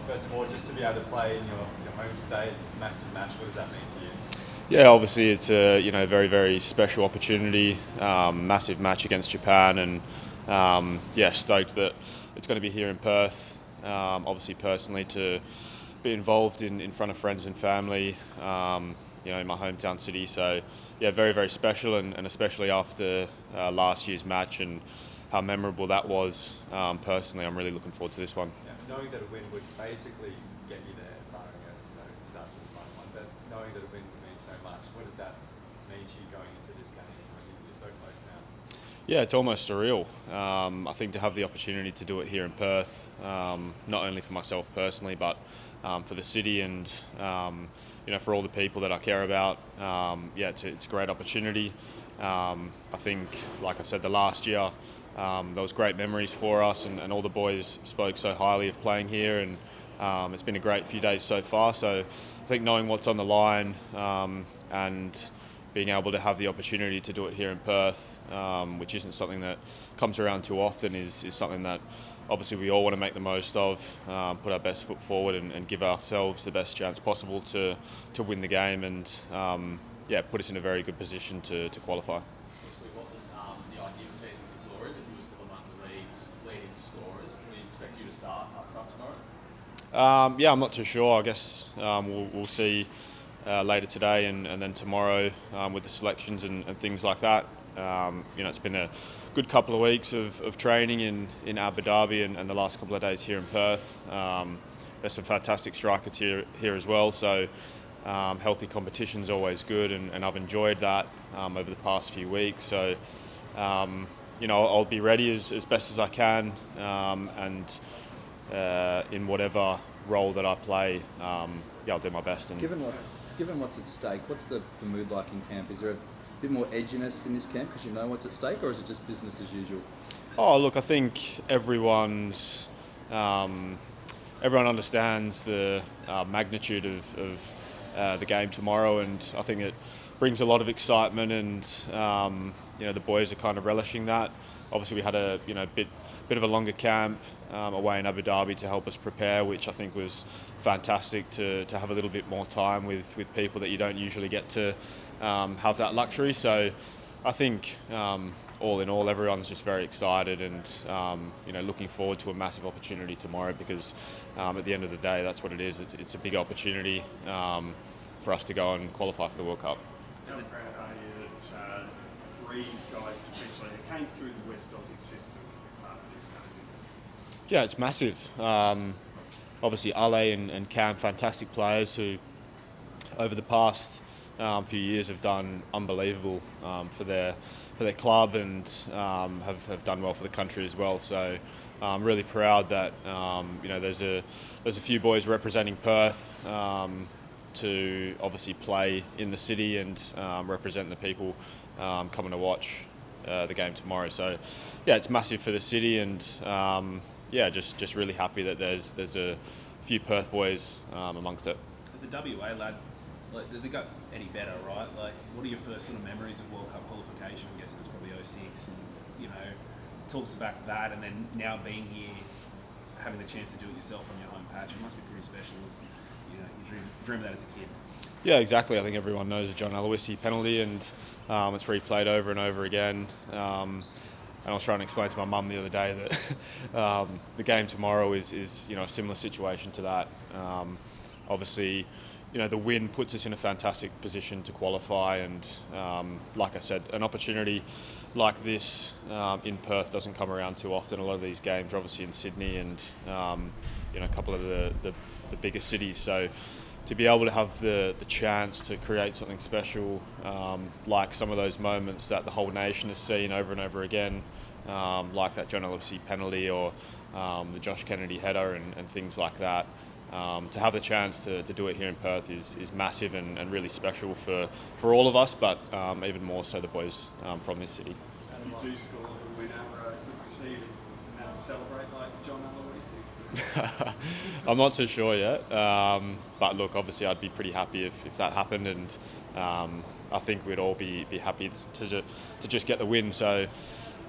First of all, just to be able to play in your home state, massive match, what does that mean to you? Yeah, obviously it's a very very special opportunity, massive match against Japan, and yeah, stoked that it's going to be here in Perth. Obviously, personally, to be involved in front of friends and family, in my hometown city. So yeah, very very special, and especially after last year's match and how memorable that was. Personally, I'm really looking forward to this one. Yeah, knowing that a win would basically get you there, barring a disaster with the one, but knowing that a win would mean so much, what does that mean to you going into this game? I mean, you're so close now. Yeah, it's almost surreal. I think to have the opportunity to do it here in Perth, not only for myself personally, but for the city and for all the people that I care about. Yeah, it's a great opportunity. I think, like I said, the last year there was great memories for us, and all the boys spoke so highly of playing here, and it's been a great few days so far. So I think knowing what's on the line and being able to have the opportunity to do it here in Perth, which isn't something that comes around too often, is something that obviously we all want to make the most of, put our best foot forward and give ourselves the best chance possible to win the game and put us in a very good position to qualify. Obviously, it wasn't the ideal season for Youre, but you were still among the league's leading scorers. Can we expect you to start up front tomorrow? Yeah, I'm not too sure. I guess we'll see later today and then tomorrow with the selections and things like that. It's been a good couple of weeks of training in Abu Dhabi and the last couple of days here in Perth. There's some fantastic strikers here as well, so healthy competition's always good, and I've enjoyed that over the past few weeks. So I'll be ready as best as I can, and in whatever role that I play, I'll do my best. And Given what's at stake, what's the mood like in camp? Is there a bit more edginess in this camp because you know what's at stake, or is it just business as usual? Oh, look, I think everyone understands the magnitude of the game tomorrow, and I think it brings a lot of excitement, and the boys are kind of relishing that. Obviously, we had a bit of a longer camp away in Abu Dhabi to help us prepare, which I think was fantastic to have a little bit more time with people that you don't usually get to have that luxury. So I think all in all, everyone's just very excited and looking forward to a massive opportunity tomorrow, because at the end of the day, that's what it is. It's a big opportunity for us to go and qualify for the World Cup. How proud are you that three guys essentially that came through the West Aussie system were part of this game? Yeah, it's massive. Obviously, Ale and Cam, fantastic players who, over the past few years, have done unbelievable for their club and have done well for the country as well. So I'm really proud that there's a few boys representing Perth to obviously play in the city and represent the people coming to watch the game tomorrow. So yeah, it's massive for the city, and just really happy that there's a few Perth boys amongst it. As a WA lad, does it go any better, right? What are your first sort of memories of World Cup qualification? I'm guessing it's probably 06, and talks about that, and then now being here, having the chance to do it yourself on your home patch, it must be pretty special. You dream of that as a kid. Yeah, exactly. I think everyone knows the John Aloisi penalty, and it's replayed over and over again. And I was trying to explain to my mum the other day that the game tomorrow is a similar situation to that. Obviously, the win puts us in a fantastic position to qualify, and like I said, an opportunity like this in Perth doesn't come around too often. A lot of these games are obviously in Sydney and a couple of the bigger cities. So to be able to have the chance to create something special, like some of those moments that the whole nation has seen over and over again, like that John Aloisi penalty or the Josh Kennedy header and things like that. To have the chance to do it here in Perth is massive and really special for all of us, but even more so the boys from this city. If you do score the winner, could we see you celebrate like John Aloisi? I'm not too sure yet, but look, obviously I'd be pretty happy if that happened, and I think we'd all be happy to just get the win. So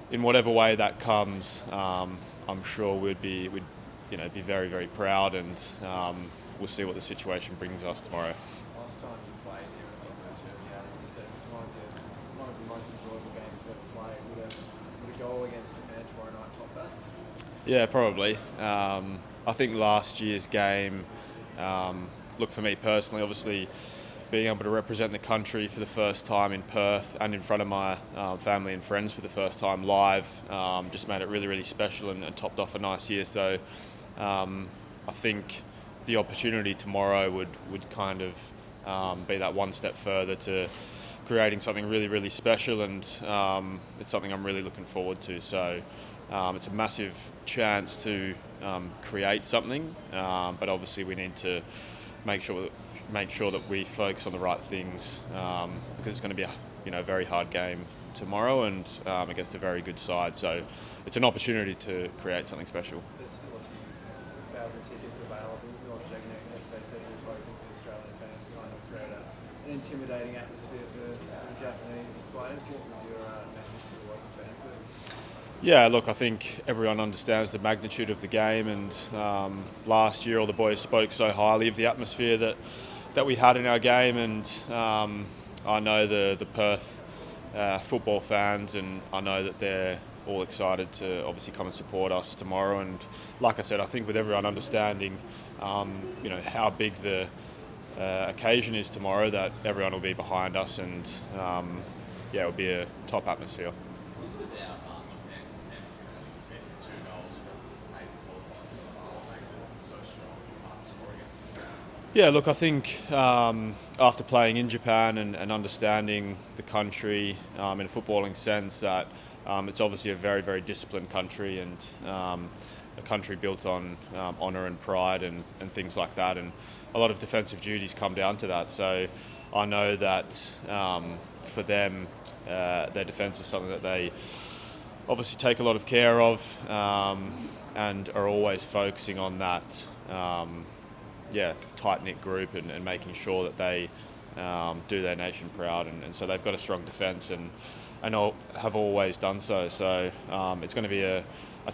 in whatever way that comes, I'm sure we'd be very, very proud, and we'll see what the situation brings us tomorrow. Last time you played here at Socceroos, you said it was one of the most enjoyable games you've ever played. Would a goal against Japan tomorrow night top that? Yeah, probably. I think last year's game, look, for me personally, obviously being able to represent the country for the first time in Perth and in front of my family and friends for the first time live just made it really, really special and topped off a nice year. So I think the opportunity tomorrow would kind of be that one step further to creating something really, really special, and it's something I'm really looking forward to. So it's a massive chance to create something, but obviously we need to make sure that we focus on the right things, because it's going to be a very hard game tomorrow, and against a very good side. So it's an opportunity to create something special. There's still a few thousand tickets available. They said he was hoping for Australian fans to kind of create an intimidating atmosphere for the Japanese players. What would your message to the local fans be? Yeah, look, I think everyone understands the magnitude of the game, and last year all the boys spoke so highly of the atmosphere that we had in our game, and I know the Perth football fans, and I know that they're all excited to obviously come and support us tomorrow. And like I said, I think with everyone understanding how big the occasion is tomorrow, that everyone will be behind us, and it'll be a top atmosphere. Was it about Japan's defence? You said 2 goals from 8 qualifiers. What makes it so strong you can't score against them? Yeah, look, I think after playing in Japan and understanding the country in a footballing sense, that it's obviously a very, very disciplined country, and a country built on honour and pride and things like that. And a lot of defensive duties come down to that. So I know that for them, their defence is something that they obviously take a lot of care of, and are always focusing on that tight-knit group and making sure that they do their nation proud. And so they've got a strong defence and have always done so. So it's going to be a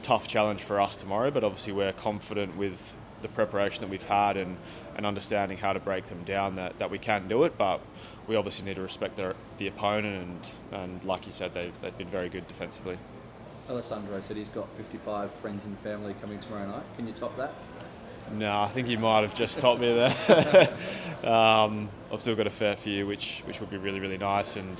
tough challenge for us tomorrow, but obviously we're confident with the preparation that we've had and understanding how to break them down that we can do it. But we obviously need to respect the opponent, and like you said, they've been very good defensively. Alessandro said he's got 55 friends and family coming tomorrow night. Can you top that? No, I think he might have just topped me there. I've still got a fair few, which would be really, really nice. And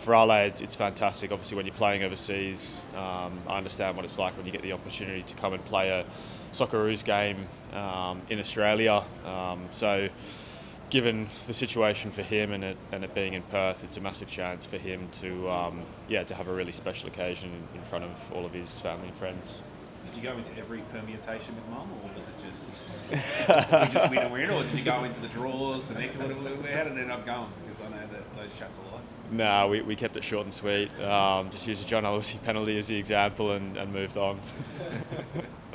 for our lads, it's fantastic. Obviously, when you're playing overseas, I understand what it's like when you get the opportunity to come and play a Socceroos game in Australia. So, given the situation for him and it being in Perth, it's a massive chance for him to have a really special occasion in front of all of his family and friends. Did you go into every permutation with Mum, or was it just we just win and win, or did you go into the draws, the neck? How did it end up going? Because I know that those chats a lot. No, we kept it short and sweet. Just used a John Aloisi penalty as the example and moved on.